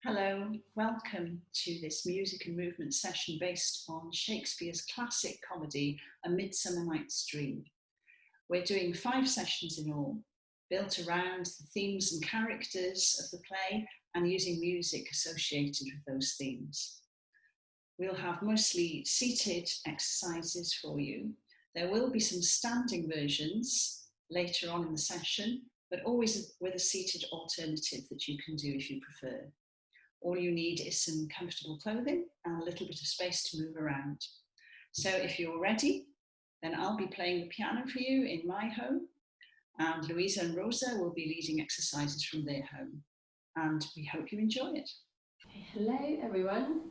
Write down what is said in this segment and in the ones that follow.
Hello, welcome to this music and movement session based on Shakespeare's classic comedy, A Midsummer Night's Dream. We're doing 5 sessions in all, built around the themes and characters of the play and using music associated with those themes. We'll have mostly seated exercises for you. There will be some standing versions later on in the session, but always with a seated alternative that you can do if you prefer. All you need is some comfortable clothing and a little bit of space to move around. So if you're ready, then I'll be playing the piano for you in my home, and Louisa and Rosa will be leading exercises from their home. And we hope you enjoy it. Hello everyone.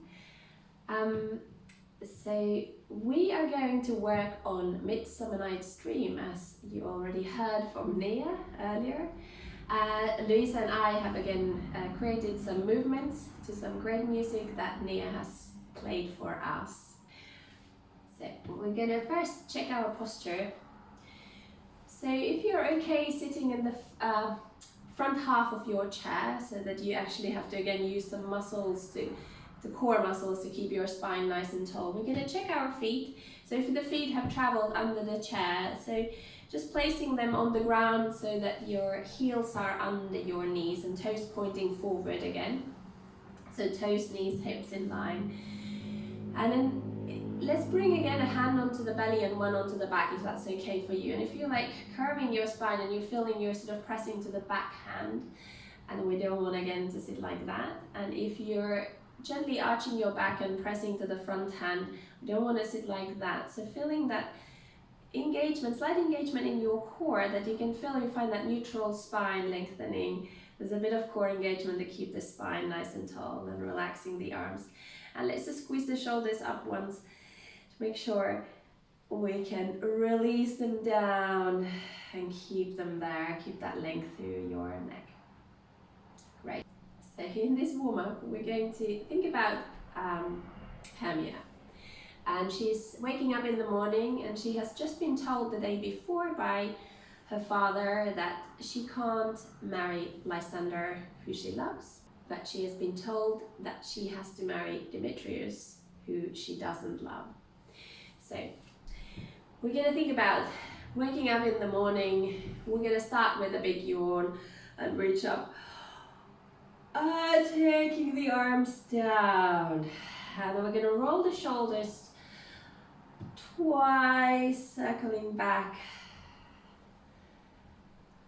So we are going to work on Midsummer Night's Dream, as you already heard from Nia earlier. Louisa and I have again created some movements to some great music that Nia has played for us. So we're gonna first check our posture. So if you're okay sitting in the front half of your chair, so that you actually have to again use some muscles the core muscles to keep your spine nice and tall. We're going to check our feet. So if the feet have traveled under the chair, so just placing them on the ground so that your heels are under your knees and toes pointing forward again. So toes, knees, hips in line. And then let's bring again a hand onto the belly and one onto the back if that's okay for you. And if you're like curving your spine and you're feeling you're sort of pressing to the back hand, and we don't want again to sit like that. And if you're gently arching your back and pressing to the front hand, we don't want to sit like that. So feeling that engagement, slight engagement in your core, that you can feel, you find that neutral spine lengthening. There's a bit of core engagement to keep the spine nice and tall, and relaxing the arms. And let's just squeeze the shoulders up once to make sure we can release them down and keep them there, keep that length through your neck. Great. So in this warm-up, we're going to think about Hermia. And she's waking up in the morning, and she has just been told the day before by her father that she can't marry Lysander, who she loves, but she has been told that she has to marry Demetrius, who she doesn't love. So we're going to think about waking up in the morning. We're going to start with a big yawn and reach up. Taking the arms down, and then we're going to roll the shoulders twice, circling back.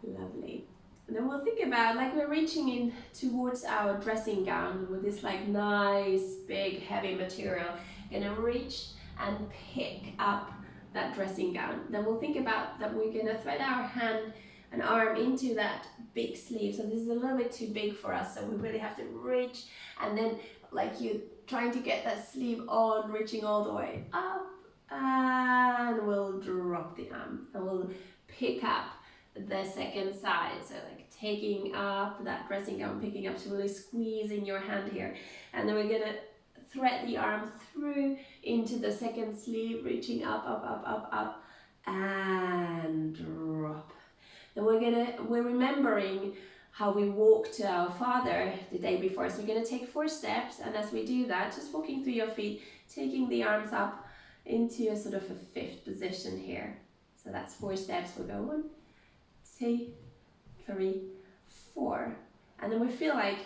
Lovely. And then we'll think about like we're reaching in towards our dressing gown with this like nice big heavy material. Gonna reach and pick up that dressing gown. Then we'll think about that we're gonna thread our hand and arm into that big sleeve. So this is a little bit too big for us, so we really have to reach, and then like you trying to get that sleeve on, reaching all the way up, and we'll drop the arm and we'll pick up the second side. So like taking up that dressing gown, picking up, so really squeezing your hand here, and then we're gonna thread the arm through into the second sleeve, reaching up, up, up, up, up, and drop. And we're remembering how we walked to our father the day before. So we're going to take 4 steps, and as we do that, just walking through your feet, taking the arms up into a sort of a 5th position here. So that's 4 steps. We'll go 1, 2, 3, 4. And then we feel like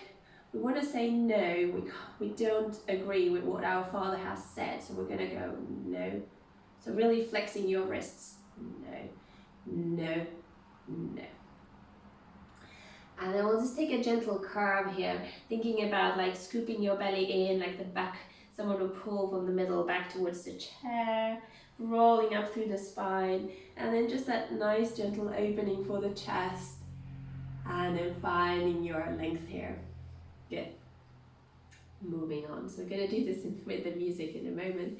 we want to say no, we don't agree with what our father has said, so we're going to go no. So really flexing your wrists, no, no, no. And then we'll just take a gentle curve here, thinking about like scooping your belly in, like the back, someone will pull from the middle back towards the chair, rolling up through the spine, and then just that nice gentle opening for the chest, and then finding your length here. Good. Moving on. So we're going to do this with the music in a moment.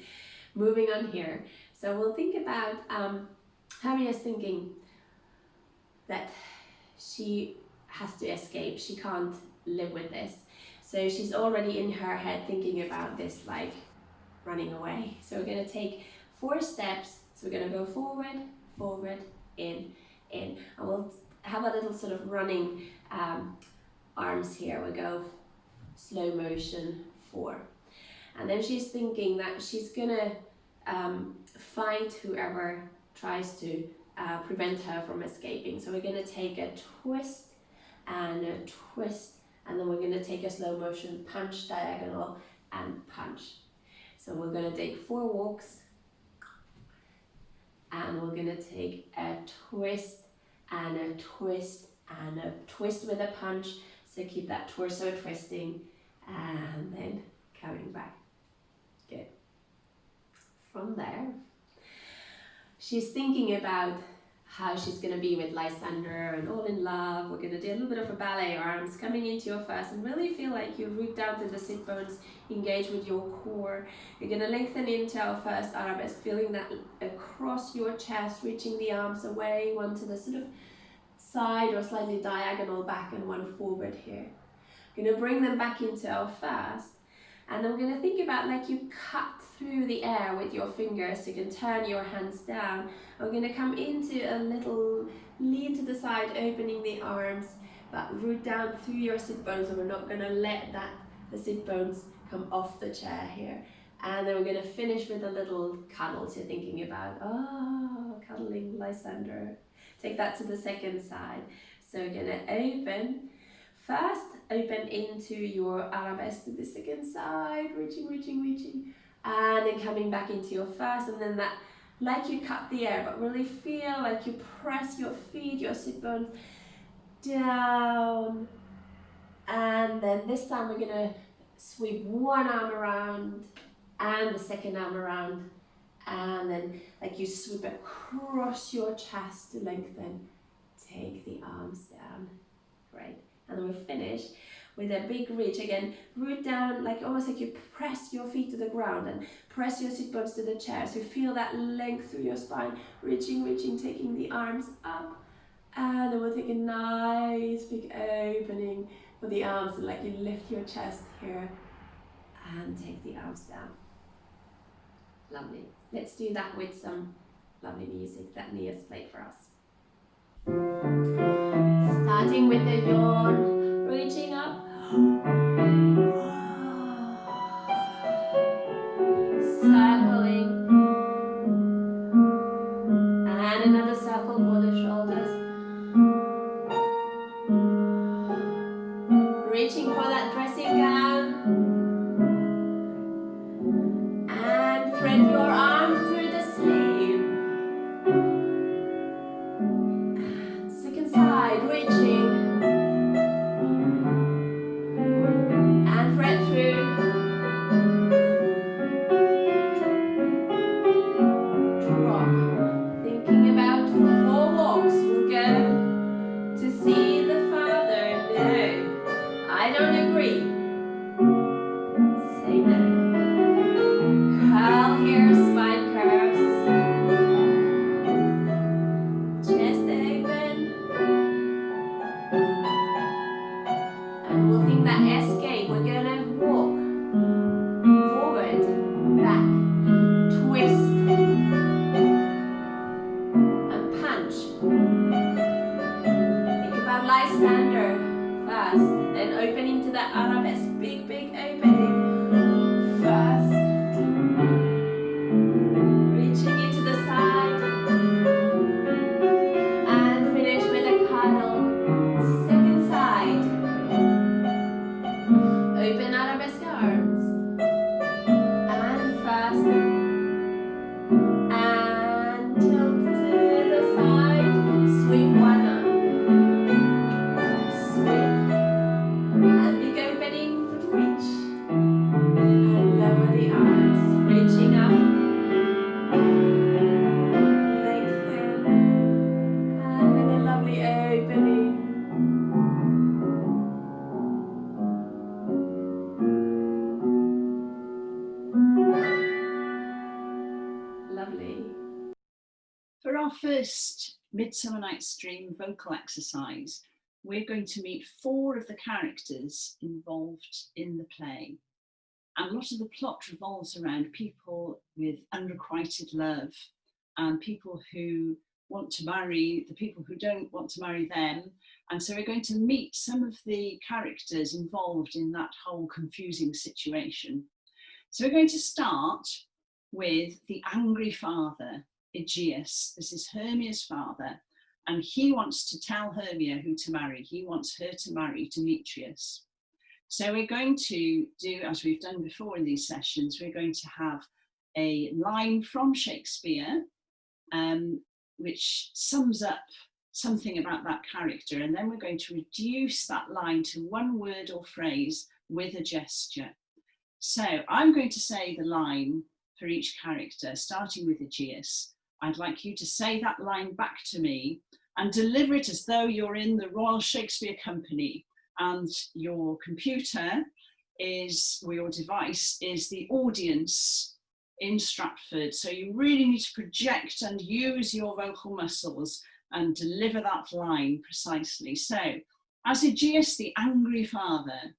Moving on here. So we'll think about Harriet's thinking that she has to escape. She can't live with this. So she's already in her head thinking about this, like running away. So we're going to take 4 steps. So we're going to go forward, forward, in. And we'll have a little sort of running arms here. We'll go slow motion 4. And then she's thinking that she's gonna fight whoever tries to prevent her from escaping. So we're gonna take a twist and a twist, and then we're gonna take a slow motion punch, diagonal, and punch. So we're gonna take 4 walks, and we're gonna take a twist and a twist and a twist with a punch. So keep that torso twisting, and then coming back. Good. From there, she's thinking about how she's going to be with Lysander and all in love. We're going to do a little bit of a ballet arms coming into your first, and really feel like you root down to the sit bones, engage with your core. You're going to lengthen into our first arabesque, feeling that across your chest, reaching the arms away, one to the sort of side or slightly diagonal back and one forward here. Going to bring them back into our first. And then we're going to think about like you cut through the air with your fingers, so you can turn your hands down. We're going to come into a little lean to the side, opening the arms, but root down through your sit bones, and we're not going to let the sit bones come off the chair here. And then we're going to finish with a little cuddle. So you're thinking about, oh, cuddling Lysander. Take that to the second side. So we're going to open. First, open into your arabesque to the second side, reaching, reaching, reaching, and then coming back into your first, and then that, like you cut the air, but really feel like you press your feet, your sit bones down, and then this time we're gonna sweep one arm around, and the second arm around, and then like you sweep across your chest to lengthen, take the arms down, great. And then we finish with a big reach again, root down, like almost like you press your feet to the ground and press your sit bones to the chair. So you feel that length through your spine, reaching, reaching, taking the arms up. And then we'll take a nice big opening for the arms, and like you lift your chest here and take the arms down. Lovely. Let's do that with some lovely music that Nia's played for us. Starting with the yawn, reaching up. Circling. And another circle for the shoulders. Reaching for that dressing gown. And thread your arm through the sleeve. Second side, reaching. And thread through. Drop. Thinking about 4 walks. We'll go to see the Father. No, I don't agree. Say no. Curl here, spine curves. Chest open. And we'll think that escape. We're gonna walk forward, back, twist, and punch. Think about Lysander first, then opening to that arabesque. Big, big opening. First. Reaching into the side. And finish with a cuddle. Second side. Open arabesque arms. And first. And tilt to the side. Sweep one arm. Sweep. And big opening. Reach. And lower the arms. Reaching up. Lengthen. And with a lovely opening. Lovely. For our first Midsummer Night's Dream vocal exercise, we're going to meet 4 of the characters involved in the play. And a lot of the plot revolves around people with unrequited love and people who want to marry the people who don't want to marry them. And so we're going to meet some of the characters involved in that whole confusing situation. So we're going to start with the angry father, Aegeus. This is Hermia's father, and he wants to tell Hermia who to marry. He wants her to marry Demetrius. So we're going to do, as we've done before in these sessions, we're going to have a line from Shakespeare, which sums up something about that character, and then we're going to reduce that line to one word or phrase with a gesture. So I'm going to say the line for each character, starting with Aegeus. I'd like you to say that line back to me and deliver it as though you're in the Royal Shakespeare Company and your computer is, or your device is the audience in Stratford. So you really need to project and use your vocal muscles and deliver that line precisely. So as Aegeus, the angry father,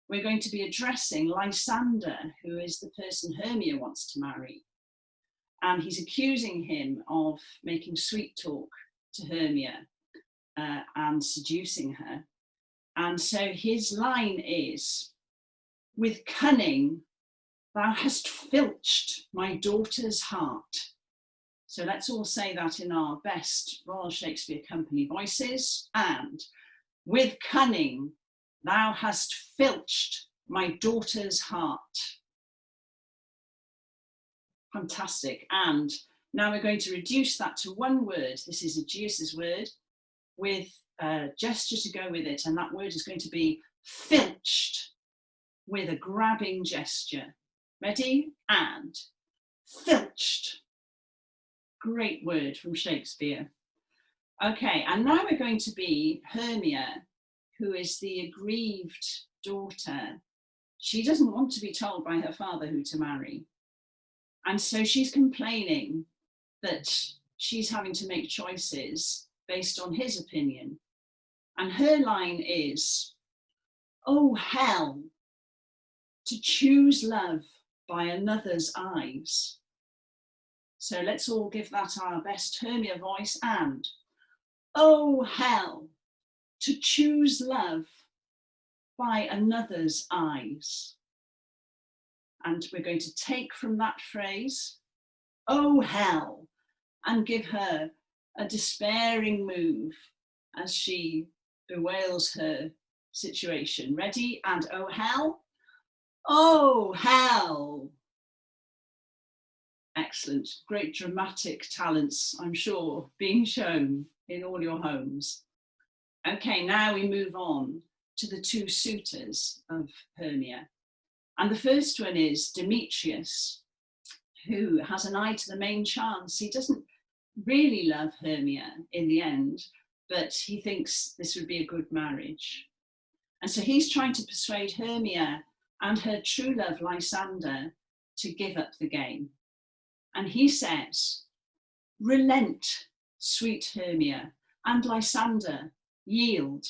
we're going to be addressing Lysander, who is the person Hermia wants to marry. And he's accusing him of making sweet talk to Hermia and seducing her. And so his line is, "With cunning, thou hast filched my daughter's heart." So let's all say that in our best Royal Shakespeare Company voices. And with cunning, thou hast filched my daughter's heart. Fantastic. And now we're going to reduce that to one word. This is Aegeus's word with a gesture to go with it. And that word is going to be filched with a grabbing gesture. Ready? And filched. Great word from Shakespeare. Okay, and now we're going to be Hermia, who is the aggrieved daughter. She doesn't want to be told by her father who to marry. And so she's complaining that she's having to make choices based on his opinion. And her line is, "Oh, hell, to choose love by another's eyes." So let's all give that our best Hermia voice. And, "Oh, hell, to choose love by another's eyes." And we're going to take from that phrase, "Oh, hell," and give her a despairing move as she bewails her situation. Ready? And oh, hell. Oh, hell. Excellent. Great dramatic talents, I'm sure, being shown in all your homes. Okay, now we move on to the two suitors of Hermia. And the first one is Demetrius, who has an eye to the main chance. He doesn't really love Hermia in the end, but he thinks this would be a good marriage. And so he's trying to persuade Hermia and her true love, Lysander, to give up the game. And he says, "Relent, sweet Hermia, and Lysander, yield."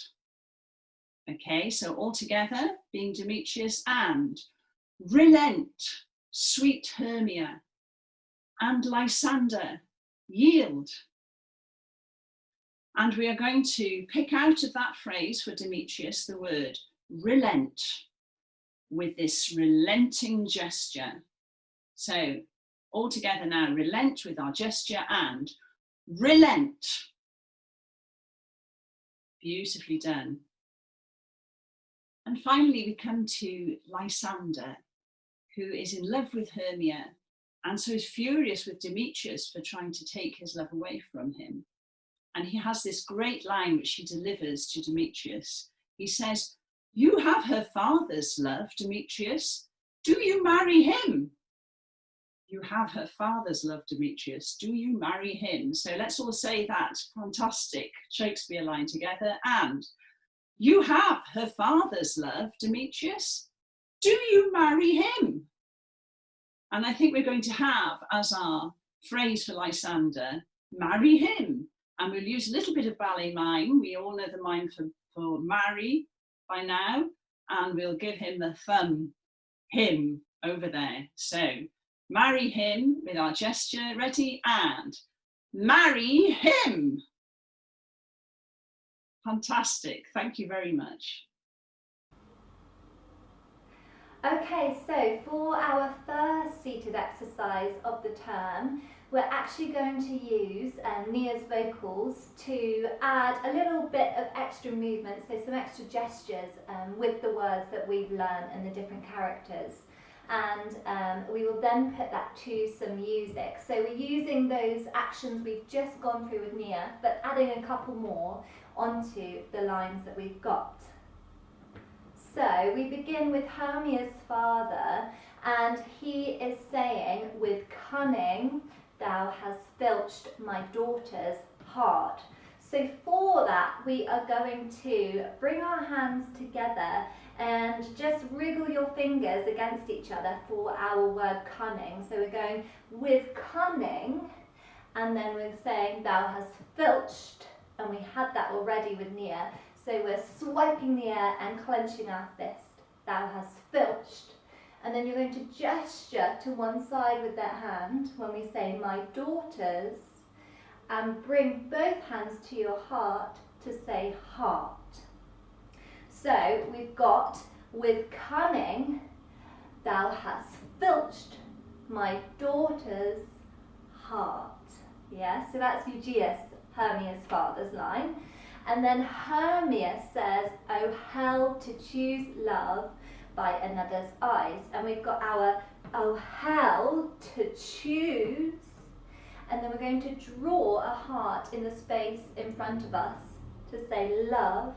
Okay, so all together, being Demetrius, and relent, sweet Hermia, and Lysander, yield. And we are going to pick out of that phrase for Demetrius the word relent with this relenting gesture. So all together now, relent with our gesture and relent. Beautifully done. And finally, we come to Lysander, who is in love with Hermia and so is furious with Demetrius for trying to take his love away from him. And he has this great line which he delivers to Demetrius. He says, "You have her father's love, Demetrius. Do you marry him?" You have her father's love, Demetrius. Do you marry him? So let's all say that fantastic Shakespeare line together. And you have her father's love, Demetrius. Do you marry him? And I think we're going to have as our phrase for Lysander, marry him. And we'll use a little bit of ballet mime. We all know the mime for marry by now. And we'll give him the thumb, him, over there. So marry him with our gesture. Ready? And marry him. Fantastic, thank you very much. Okay, so for our first seated exercise of the term, we're actually going to use Nia's vocals to add a little bit of extra movement, so some extra gestures with the words that we've learned and the different characters. And we will then put that to some music. So we're using those actions we've just gone through with Nia, but adding a couple more onto the lines that we've got. So we begin with Hermia's father, and he is saying, with cunning thou hast filched my daughter's heart. So for that we are going to bring our hands together and just wriggle your fingers against each other for our word cunning. So we're going with cunning, and then we're saying thou hast filched, and we had that already with Nia. So we're swiping the air and clenching our fist. Thou hast filched. And then you're going to gesture to one side with that hand when we say my daughters, and bring both hands to your heart to say heart. So we've got with cunning, thou hast filched my daughter's heart. Yeah, so that's Eugeius, Hermia's father's line. And then Hermia says, oh hell to choose love by another's eyes. And we've got our oh hell to choose. And then we're going to draw a heart in the space in front of us to say love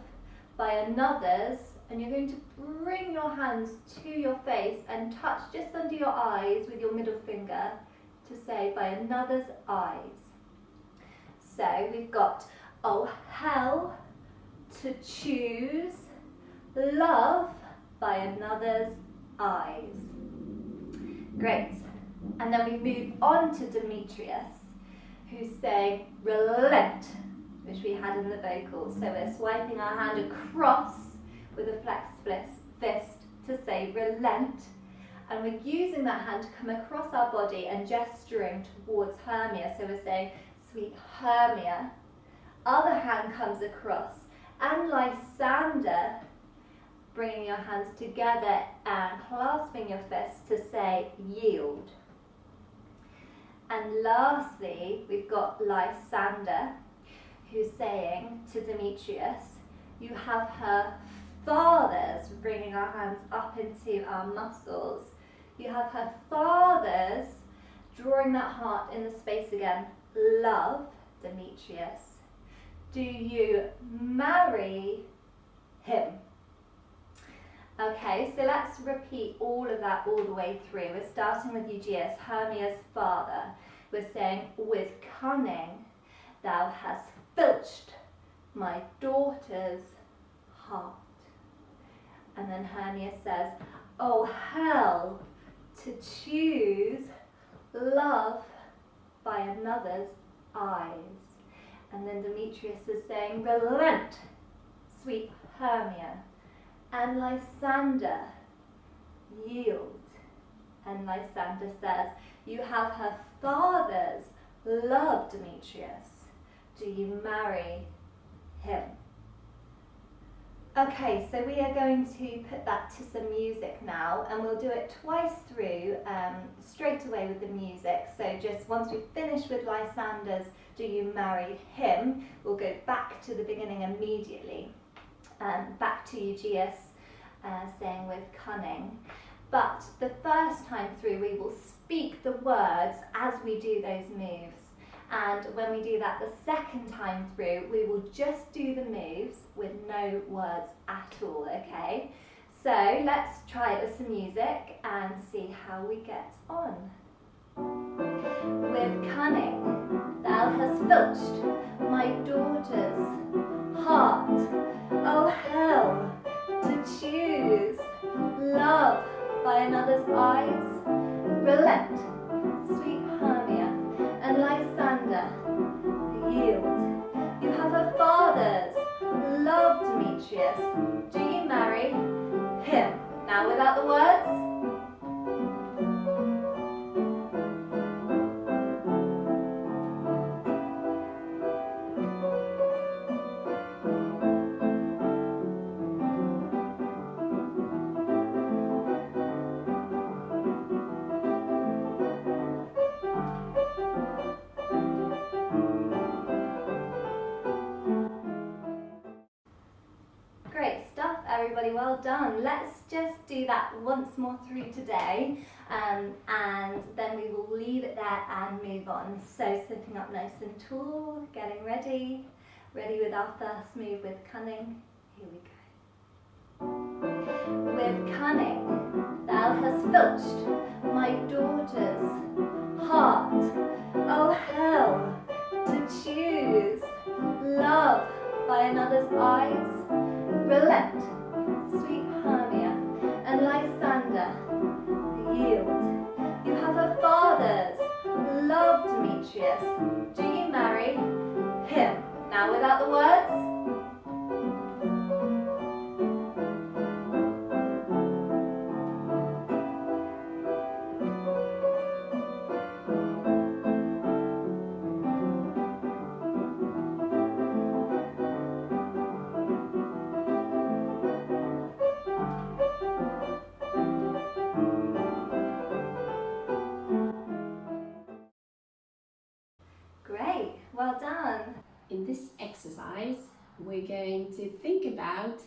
by another's. And you're going to bring your hands to your face and touch just under your eyes with your middle finger to say by another's eyes. So we've got oh hell to choose love by another's eyes. Great. And then we move on to Demetrius, who's saying relent, which we had in the vocals. So we're swiping our hand across with a flexed fist to say relent. And we're using that hand to come across our body and gesturing towards Hermia. So we're saying, sweet Hermia. Other hand comes across, and Lysander, bringing your hands together and clasping your fists to say yield. And lastly, we've got Lysander, who's saying to Demetrius, you have her fathers, bringing our hands up into our muscles. You have her fathers, drawing that heart in the space again, love, Demetrius. Do you marry him? Okay, so let's repeat all of that all the way through. We're starting with Eugeius, Hermia's father. We're saying, with cunning thou hast filched my daughter's heart. And then Hermia says, oh hell to choose love by another's eyes. And then Demetrius is saying, relent, sweet Hermia. And Lysander, yield. And Lysander says, you have her father's love, Demetrius. Do you marry him? Okay, so we are going to put that to some music now, and we'll do it twice through, straight away with the music. So just once we finish with Lysander's do you marry him, we'll go back to the beginning immediately, back to Eugeius saying with cunning. But the first time through we will speak the words as we do those moves. And when we do that the second time through, we will just do the moves with no words at all, okay? So let's try it with some music and see how we get on. With cunning, thou hast filched my daughter's heart. Oh hell, to choose love by another's eyes. Relent, sweet Hermia, and Lysander, yield. You have her father's love, Demetrius. Do you marry him? Now without the words. everybody, well done. Let's just do that once more through today, and then we will leave it there and move on. So sitting up nice and tall, getting ready with our first move with cunning. Here we go. With cunning, thou hast filched my daughter's heart. Oh hell, to choose love by another's eyes. Relent, sweet Hermia, and Lysander, yield. You have a father's love, Demetrius. Do you marry him? Now without the words. Great, well done. In this exercise, we're going to think about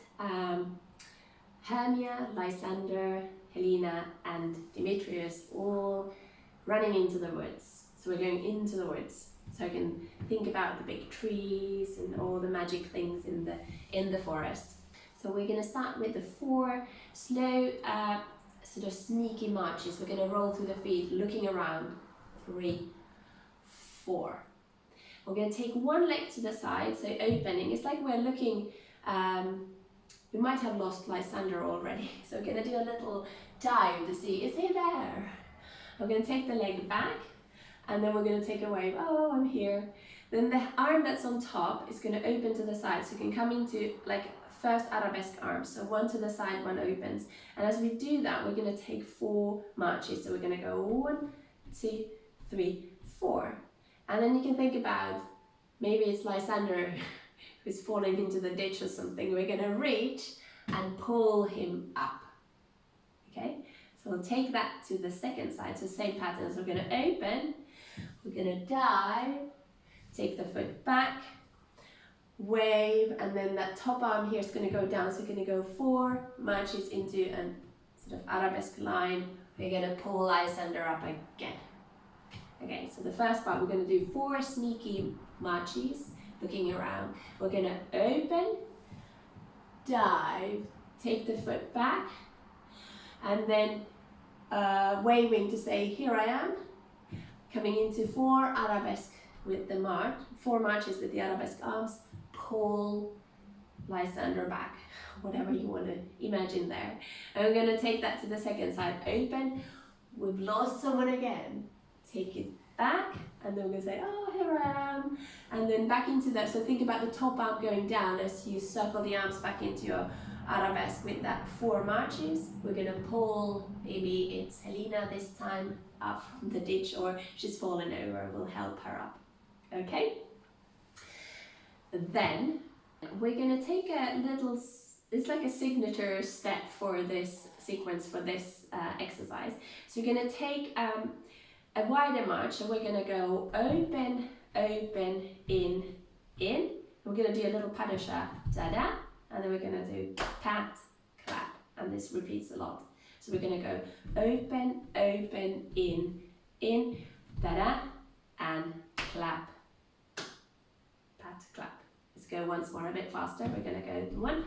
Hermia, Lysander, Helena and Demetrius all running into the woods. So we're going into the woods. So I can think about the big trees and all the magic things in the forest. So we're going to start with the 4 slow sort of sneaky marches. We're going to roll through the feet, looking around. 3, 4. We're going to take one leg to the side, so opening. It's like we're looking, we might have lost Lysander already. So we're going to do a little dive to see, is he there? We're going to take the leg back, and then we're going to take a wave, oh, I'm here. Then the arm that's on top is going to open to the side, so you can come into like first arabesque arms. So one to the side, one opens. And as we do that, we're going to take 4 marches. So we're going to go 1, 2, 3, 4. And then you can think about, maybe it's Lysander who's falling into the ditch or something. We're going to reach and pull him up. Okay, so we'll take that to the second side. So same pattern. So we're going to open, we're going to dive, take the foot back, wave, and then that top arm here is going to go down. So we're going to go 4 marches into a sort of arabesque line. We're going to pull Lysander up again. Okay, so the first part, we're going to do 4 sneaky marches, looking around. We're going to open, dive, take the foot back, and then waving to say, here I am, coming into 4 arabesque with the march, 4 marches with the arabesque arms, pull Lysander back, whatever you want to imagine there. And we're going to take that to the second side, open, we've lost someone again. Take it back, and then we're going to say, oh, here I am, and then back into that. So think about the top arm going down as you circle the arms back into your arabesque with that 4 marches. We're going to pull, maybe it's Helena this time, up from the ditch, or she's fallen over, we'll help her up. Okay? Then we're going to take a little, it's like a signature step for this sequence, for this exercise. So you're going to take a wider march, so we're going to go open, open, in. We're going to do a little padasha, da-da, and then we're going to do pat, clap, and this repeats a lot. So we're going to go open, open, in, da-da, and clap, pat, clap. Let's go once more, a bit faster. We're going to go 1,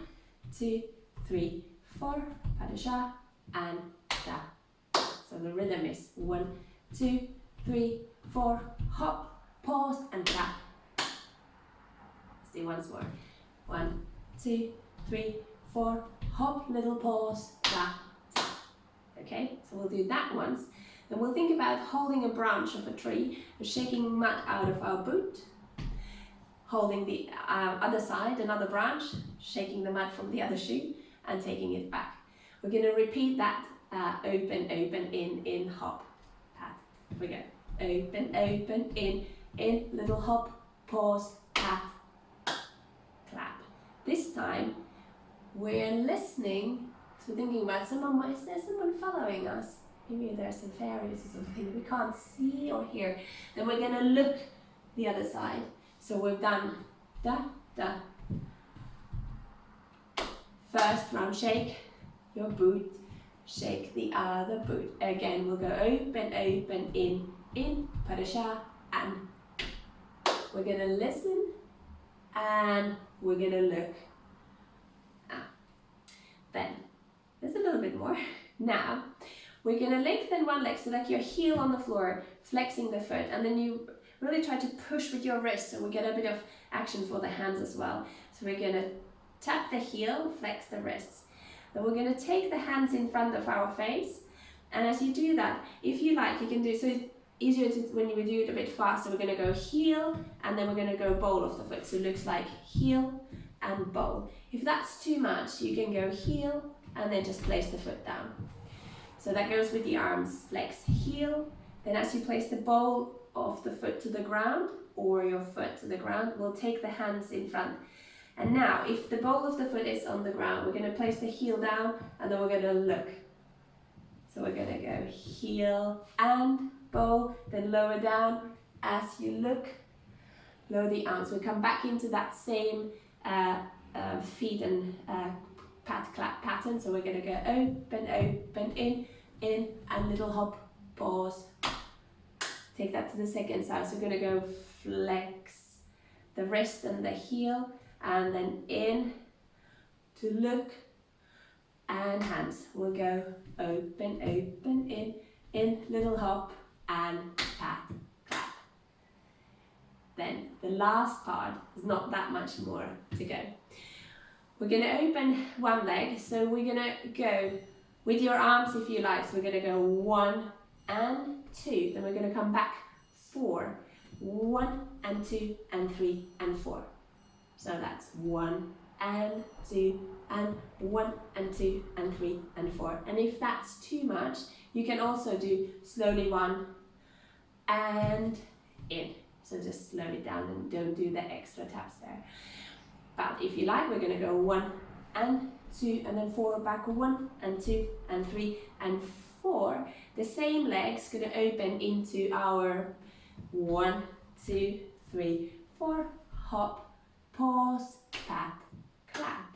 2, 3, 4, padasha, and da. So the rhythm is 1, 2, 3, 4, hop, pause, and clap. Let's do once more. 1, 2, 3, 4, hop, little pause, clap. Okay, so we'll do that once. Then we'll think about holding a branch of a tree, shaking mud out of our boot, holding the other side, another branch, shaking the mud from the other shoe, and taking it back. We're going to repeat that open, open, in, hop. We go open, open, in, little hop, pause, pat, clap. This time we're listening, so thinking about someone, is there someone following us? Maybe there's some fairies or something we can't see or hear. Then we're going to look the other side. So we've done da, da, First round shake your boot, shake the other boot. Again, we'll go open, open, in, padasha, and we're gonna listen and we're gonna look. Then, there's a little bit more. Now, we're gonna lengthen one leg so that your heel on the floor, flexing the foot, and then you really try to push with your wrist, so we get a bit of action for the hands as well. So we're gonna tap the heel, flex the wrists. Then we're going to take the hands in front of our face, and as you do that, if you like, you can do, so it's easier to, when you do it a bit faster, we're going to go heel, and then we're going to go bowl of the foot, so it looks like heel and bowl. If that's too much, you can go heel, and then just place the foot down. So that goes with the arms, flex, heel, then as you place the bowl of the foot to the ground, or your foot to the ground, we'll take the hands in front. And now, if the ball of the foot is on the ground, we're going to place the heel down, and then we're going to look. So we're going to go heel and bowl, then lower down. As you look, lower the arms. We'll come back into that same feet and pat clap pattern. So we're going to go open, open, in, and little hop, pause. Take that to the second side. So we're going to go flex the wrist and the heel, and then in to look, and hands. We'll go open, open, in, little hop, and pat, clap. Then the last part is not that much more to go. We're going to open one leg, so we're going to go with your arms if you like. So we're going to go 1 and 2, then we're going to come back 4, 1 and 2 and 3 and 4. So that's 1 and 2 and 1 and 2 and 3 and 4. And if that's too much, you can also do slowly 1 and in. So just slow it down and don't do the extra taps there. But if you like, we're going to go 1 and 2 and then 4, back 1 and 2 and 3 and 4. The same leg's going to open into our 1, 2, 3, 4, hop, pause, pat, clap.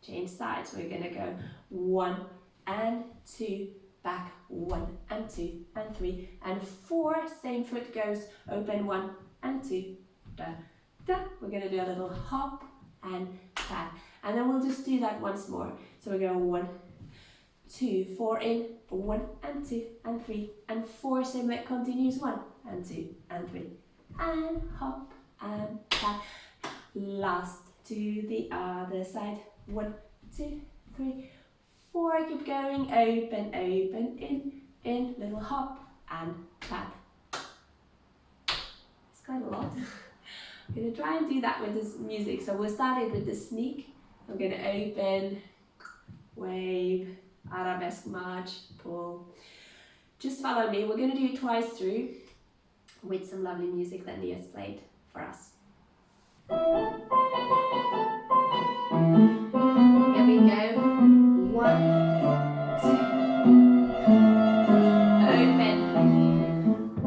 Change sides. We're going to go 1 and 2, back 1 and 2 and 3 and 4. Same foot goes open 1 and 2. Da, da. We're going to do a little hop and pat. And then we'll just do that once more. So we go 1, 2, 4 in, 1 and 2 and 3 and 4. Same leg continues 1 and 2 and 3 and hop and pat. Last to the other side. 1, 2, 3, 4. Keep going. Open, open, in, little hop and pat. It's quite a lot. I'm going to try and do that with this music. So we'll start it with the sneak. I'm going to open, wave, arabesque march, pull. Just follow me. We're going to do it twice through with some lovely music that Nia's played for us. Here we go. 1, 2. Open.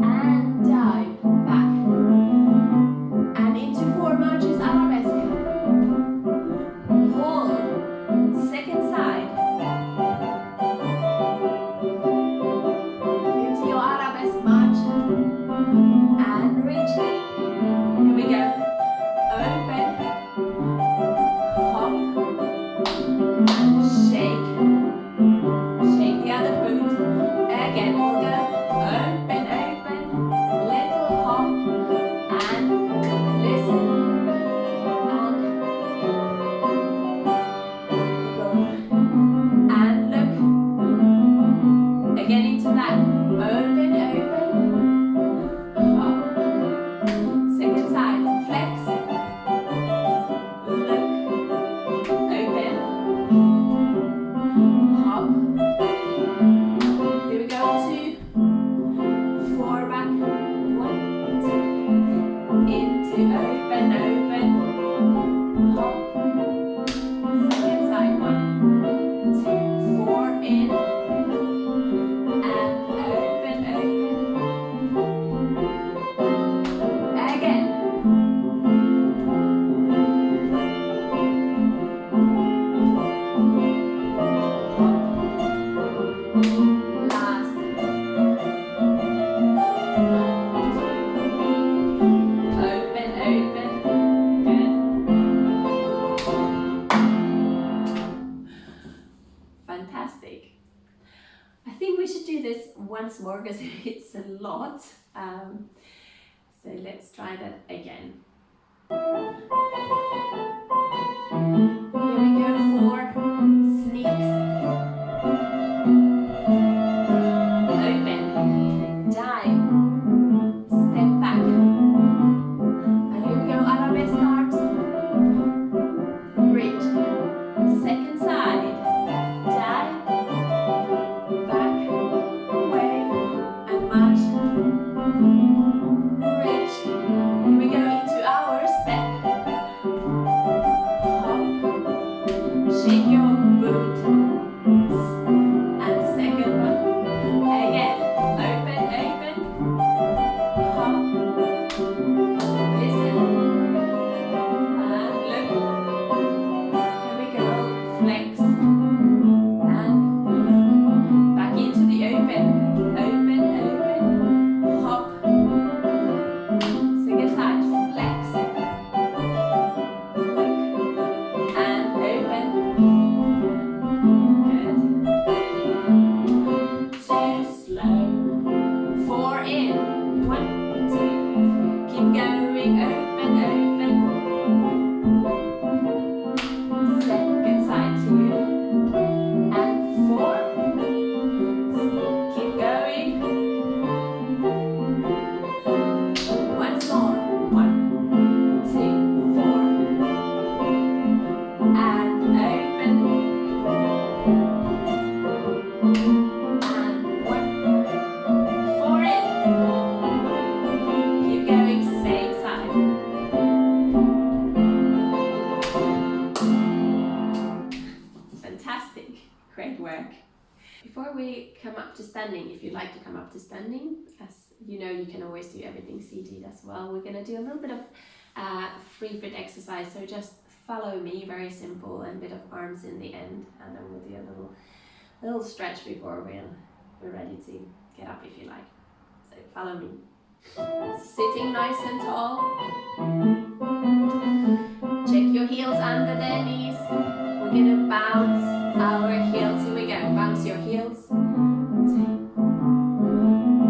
And down. Back. And into 4 marches arabesque. Pull. Second side. Into your arabesque march. And reach. Here we go. Open, hop, do this once more because it's a lot. So let's try that again. Here we go for sneaks. Open, dive, step back. And here we go, arabesque arms. Bridge, second side, dive, back, wave, and march. Bridge. Here we go into our step. Hop, shake your boots. And second one. Again, open, open. Hop. Listen. And look. Here we go. Flex. And look. Back into the open. Open, open. Hop. Second side. Flex. Look. And open. Good. Two slow. Four in. 1, 2. Keep going. Open, open. Second side. 2. And 4. Keep going. Once more. 1, 2, 4. And open. And 1. 4 in. Keep going. Same side. Fantastic. Great work. Before we come up to standing, if you'd like to come up to standing, as you know, you can always do everything seated as well. We're going to do a little bit of free foot exercise, so just follow me, very simple, and a bit of arms in the end, and then we'll do a little stretch before we're ready to get up if you like. So follow me. Sitting nice and tall. Check your heels under the knees. We're going to bounce our heels. Here we go. Bounce your heels.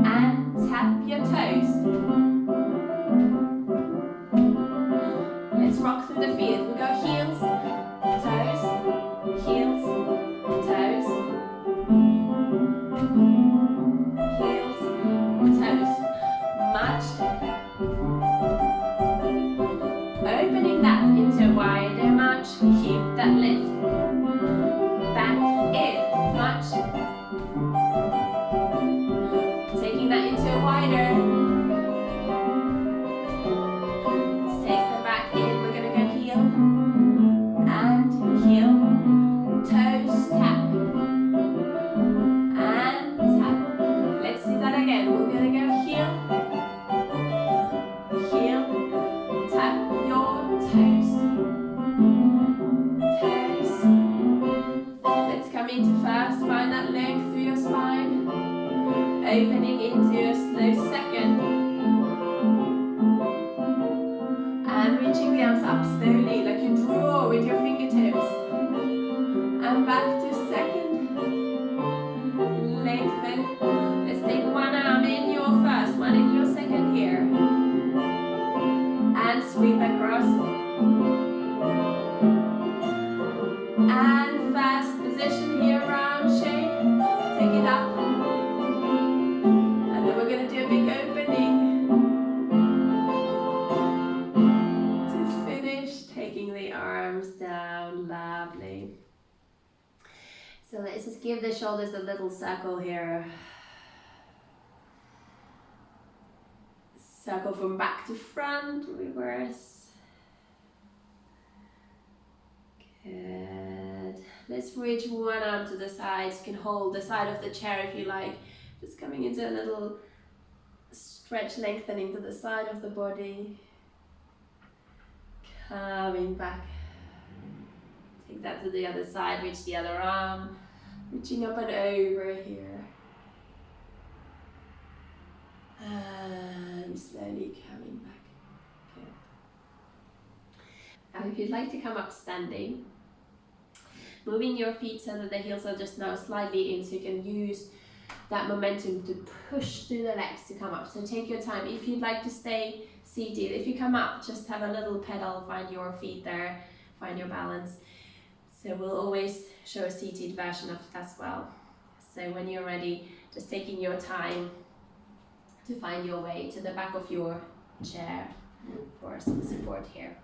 And tap your toes. Let's rock through the field. We go heels, toes, heels, toes, heels, toes. March. Opening that into a wider march. Keep that lift. Back in. March. Taking that into a wider. Let's take the back in. We're going to go heel and heel. Toes tap. And tap. Let's do that again. We're going to go heel. Heel. Tap your toes. Toes. Let's come into first. Find that length through your spine. Opening into a slow second. And reaching the arms up slowly, like you draw with your fingertips. And back to second. Lengthen. Let's take one arm in your first, one in your second here. And sweep across. And fast position here, round shape. Take it up. And then we're going to do a big opening. To finish, taking the arms down. Lovely. So let's just give the shoulders a little circle here. Circle from back to front, reverse. Good. Let's reach one arm to the side. You can hold the side of the chair if you like. Just coming into a little stretch, lengthening to the side of the body. Coming back. Take that to the other side, reach the other arm. Reaching up and over here. And slowly coming back. Okay. Now if you'd like to come up standing, moving your feet so that the heels are just now slightly in, so you can use that momentum to push through the legs to come up. So take your time. If you'd like to stay seated, if you come up, just have a little pedal, find your feet there, find your balance. So we'll always show a seated version of it as well. So when you're ready, just taking your time to find your way to the back of your chair for some support here.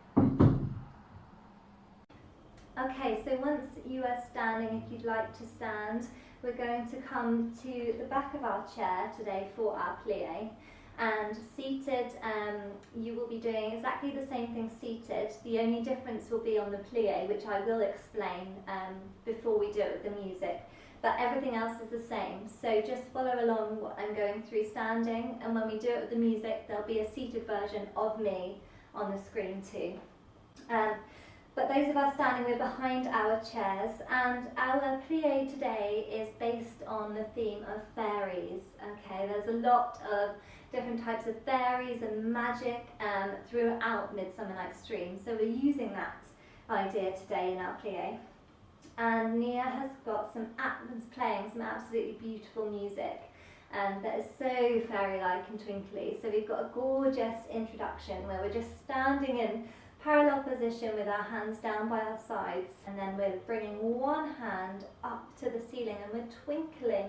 Okay, so once you are standing, if you'd like to stand, we're going to come to the back of our chair today for our plie. And seated, you will be doing exactly the same thing seated. The only difference will be on the plie, which I will explain before we do it with the music. But everything else is the same. So just follow along what I'm going through standing, and when we do it with the music, there'll be a seated version of me on the screen too. But those of us standing, we're behind our chairs, and our plie today is based on the theme of fairies. Okay, there's a lot of different types of fairies and magic throughout Midsummer Night's Dream. So we're using that idea today in our plie. And Nia has got playing some absolutely beautiful music that is so fairy-like and twinkly. So we've got a gorgeous introduction where we're just standing in parallel position with our hands down by our sides, and then we're bringing one hand up to the ceiling and we're twinkling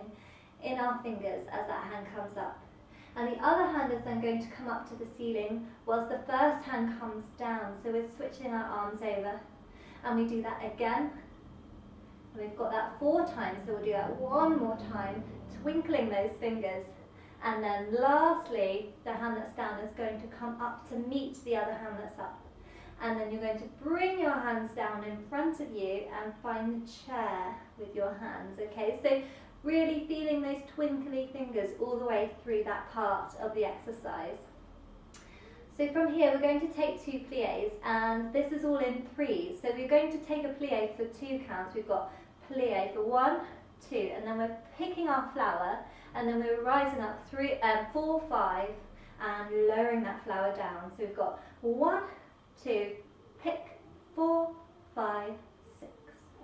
in our fingers as that hand comes up. And the other hand is then going to come up to the ceiling whilst the first hand comes down. So we're switching our arms over, and we do that again. And we've got that 4 times, so we'll do that one more time, twinkling those fingers. And then lastly, the hand that's down is going to come up to meet the other hand that's up. And then you're going to bring your hands down in front of you and find the chair with your hands, okay? So really feeling those twinkly fingers all the way through that part of the exercise. So from here, we're going to take 2 plies, and this is all in 3s. So we're going to take a plie for 2 counts. We've got plie for 1, 2, and then we're picking our flower, and then we're rising up 4, 5, and lowering that flower down. So we've got 1, 2, pick, 4, 5, 6,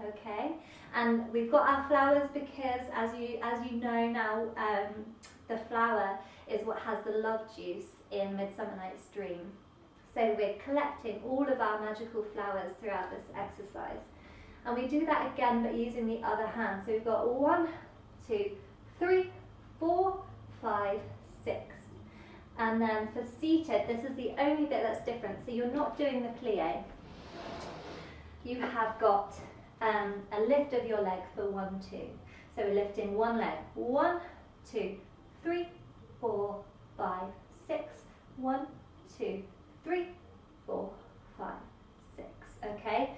okay? And we've got our flowers because, as you know now, the flower is what has the love juice in Midsummer Night's Dream. So we're collecting all of our magical flowers throughout this exercise. And we do that again, but using the other hand. So we've got 1, 2, 3, 4, 5, 6. And then for seated, this is the only bit that's different. So you're not doing the plie. You have got a lift of your leg for 1, 2. So we're lifting one leg. 1, 2, 3, 4, 5, 6. 1, 2, 3, 4, 5, 6. Okay?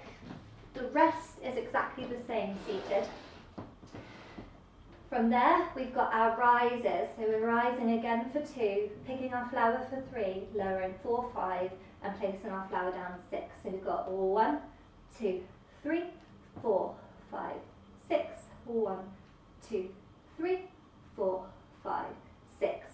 The rest is exactly the same seated. From there, we've got our rises. So we're rising again for 2, picking our flower for 3, lowering 4, 5, and placing our flower down 6. So we've got 1, 2, 3, 4, 5, 6. 1, 2, 3, 4, 5, 6.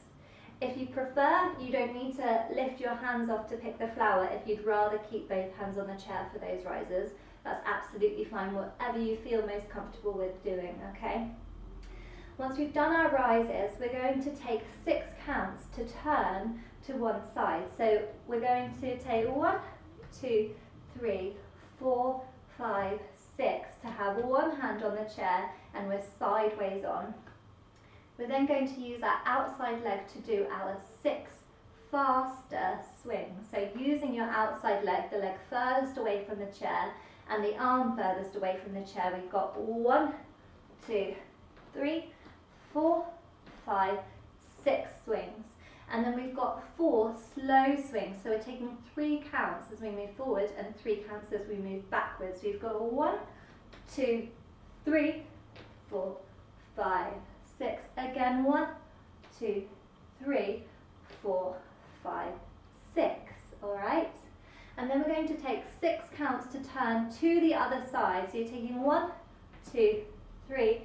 If you prefer, you don't need to lift your hands off to pick the flower. If you'd rather keep both hands on the chair for those rises, that's absolutely fine, whatever you feel most comfortable with doing, okay? Once we've done our rises, we're going to take 6 counts to turn to one side. So we're going to take 1, 2, 3, 4, 5, 6 to have one hand on the chair, and we're sideways on. We're then going to use our outside leg to do our 6 faster swings. So using your outside leg, the leg furthest away from the chair and the arm furthest away from the chair, we've got 1, 2, 3, 4, 5, 6 swings. And then we've got 4 slow swings. So we're taking 3 counts as we move forward and 3 counts as we move backwards. We've got 1, 2, 3, 4, 5, 6. Again, 1, 2, 3, 4, 5, 6. All right. And then we're going to take 6 counts to turn to the other side. So you're taking 1, 2, 3,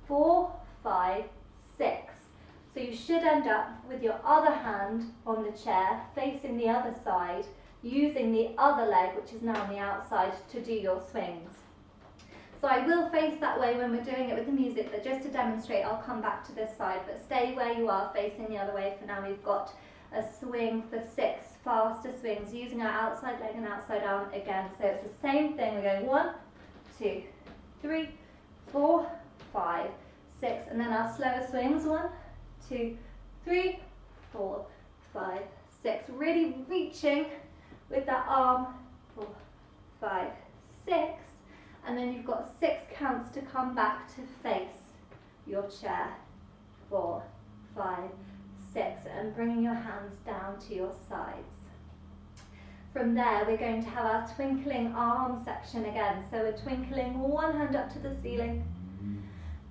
4, 5, 6. So you should end up with your other hand on the chair, facing the other side, using the other leg, which is now on the outside, to do your swings. So I will face that way when we're doing it with the music, but just to demonstrate, I'll come back to this side, but stay where you are facing the other way. For now, we've got a swing for 6 faster swings using our outside leg and outside arm again. So it's the same thing. We're going 1, 2, 3, 4, 5, 6, and then our slower swings 1, 2, 3, 4, 5, 6. Really reaching with that arm. 4, 5, 6, and then you've got 6 counts to come back to face your chair. 4, 5, 6, and bringing your hands down to your sides. From there, we're going to have our twinkling arm section again. So we're twinkling one hand up to the ceiling,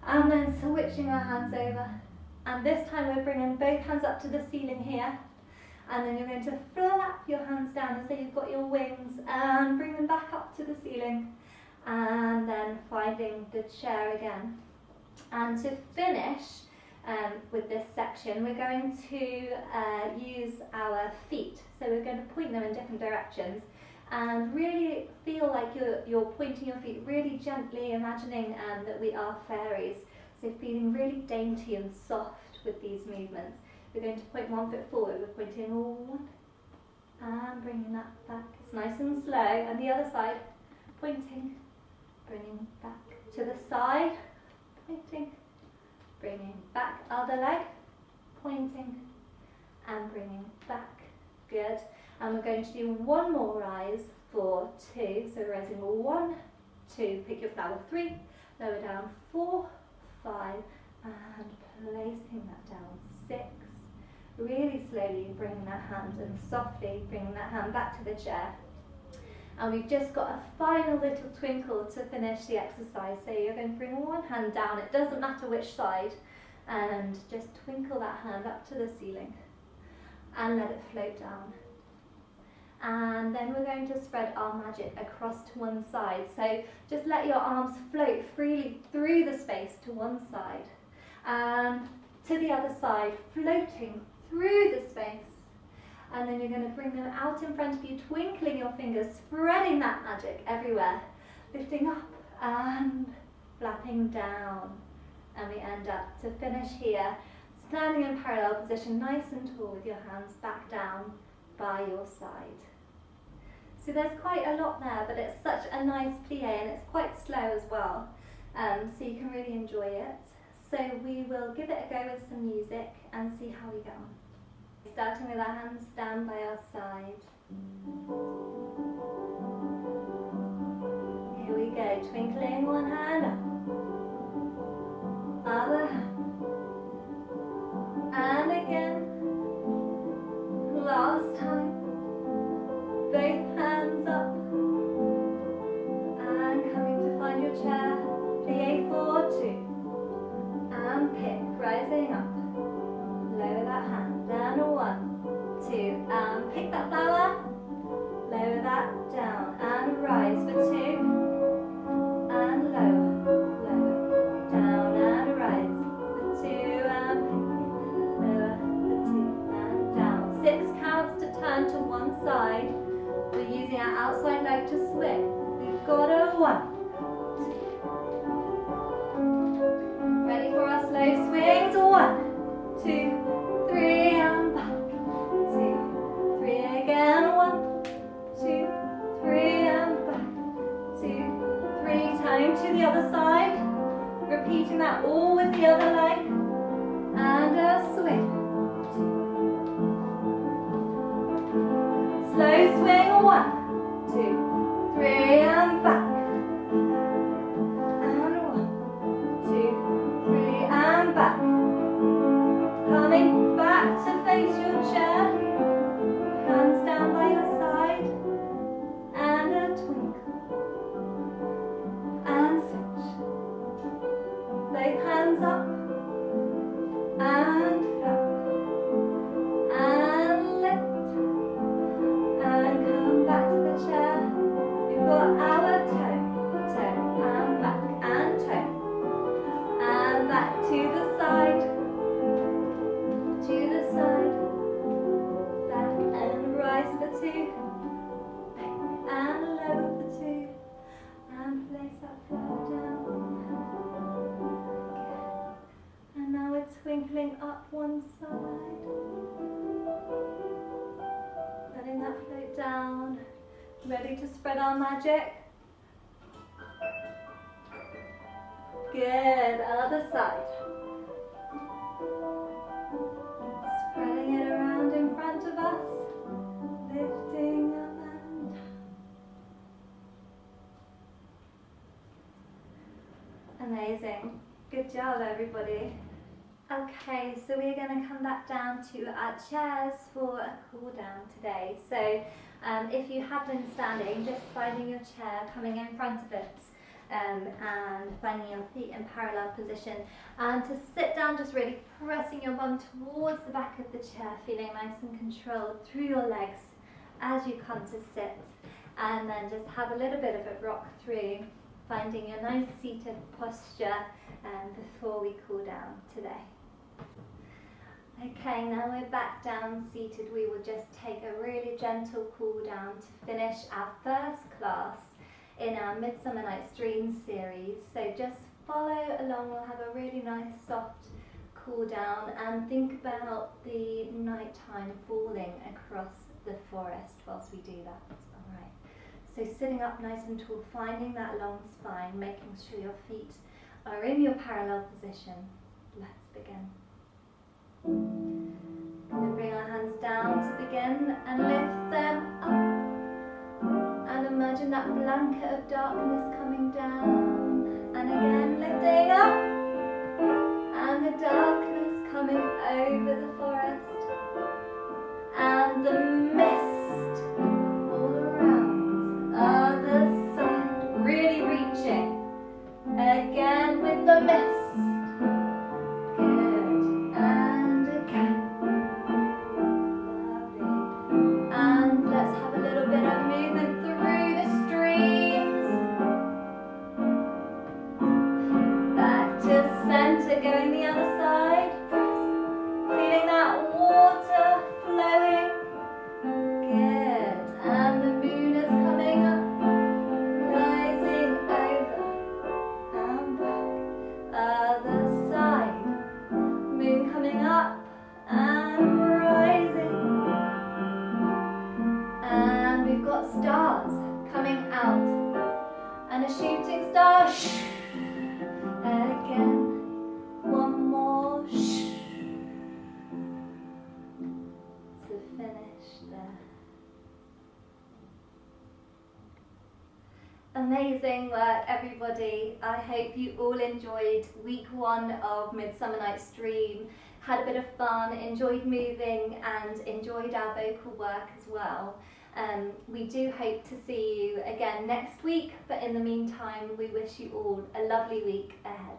and then switching our hands over. And this time we're bringing both hands up to the ceiling here, and then you're going to flap your hands down as though you've got your wings, and bring them back up to the ceiling, and then finding the chair again. And to finish with this section, we're going to use our feet. So we're going to point them in different directions and really feel like you're pointing your feet really gently, imagining that we are fairies. So feeling really dainty and soft with these movements. We're going to point one foot forward. We're pointing 1 and bringing that back. It's nice and slow. And the other side, pointing, bringing back to the side, pointing, bringing back. Other leg, pointing and bringing back. Good. And we're going to do one more rise for 2. So we're rising 1, 2, pick your flower 3, lower down 4, 5, and placing that down 6. Really slowly bringing that hand, and softly bringing that hand back to the chair. And we've just got a final little twinkle to finish the exercise. So you're going to bring one hand down, it doesn't matter which side, and just twinkle that hand up to the ceiling and let it float down. And then we're going to spread our magic across to one side. So just let your arms float freely through the space to one side and to the other side, floating through the space. And then you're going to bring them out in front of you, twinkling your fingers, spreading that magic everywhere, lifting up and flapping down. And we end up to finish here, standing in parallel position, nice and tall with your hands back down by your side. So there's quite a lot there, but it's such a nice plie, and it's quite slow as well, so you can really enjoy it. So we will give it a go with some music and see how we go on. Starting with our hands down by our side. Here we go, twinkling one hand up, other hand, and again, last time, both hands up, and coming to find your chair, plie for 2, and pick, rising up, lower that hand, down 1, 2, and pick that flower, lower that down, and rise for 2, and lower, down, and rise for 2, and pick, lower for 2, and down. 6 counts to turn to one side. We're using our outside leg to swing. We've got a 1, 2. Ready for our slow swings? 1, 2, 3, and back. 2, 3 again. 1, 2, 3, and back. 2, 3. Turning to the other side. Repeating that all with the other leg. And a swing. Slow swing, 1, 2, 3, and back. And 1, 2, 3, and back. Coming back to face your chair. Hands down by your side. And a twinkle. And switch. Both hands up. And flap. And lift. And come back to the chair. We've got our toe, toe, and back, and toe. And back to the side, back and rise for 2, back and lower for 2, and place that flower down. spread our magic. Good, other side. Spreading it around in front of us, lifting up and down. Amazing. Good job, everybody. Okay, so we're going to come back down to our chairs for a cool down today. So if you have been standing, just finding your chair, coming in front of it, and finding your feet in parallel position. And to sit down, just really pressing your bum towards the back of the chair, feeling nice and controlled through your legs as you come to sit. And then just have a little bit of a rock through, finding your nice seated posture before we cool down today. Okay, now we're back down seated. We will just take a really gentle cool down to finish our first class in our Midsummer Night's Dream series. So just follow along. We'll have a really nice soft cool down and think about the nighttime falling across the forest whilst we do that. Alright, so sitting up nice and tall, finding that long spine, making sure your feet are in your parallel position. Let's begin. We'll bring our hands down to begin and lift them up. And imagine that blanket of darkness coming down. And again lifting up. And the darkness coming over the forest. And the mist all around. Other side. Really reaching. Again with the mist. Going the other side, feeling that water flowing. Good, and the moon is coming up, rising over and back. Other side, moon coming up and rising. And we've got stars coming out, and a shooting star. Again. One more to finish there. Amazing work, everybody. I hope you all enjoyed week 1 of Midsummer Night's Dream, had a bit of fun, enjoyed moving and enjoyed our vocal work as well. We do hope to see you again next week, but in the meantime we wish you all a lovely week ahead.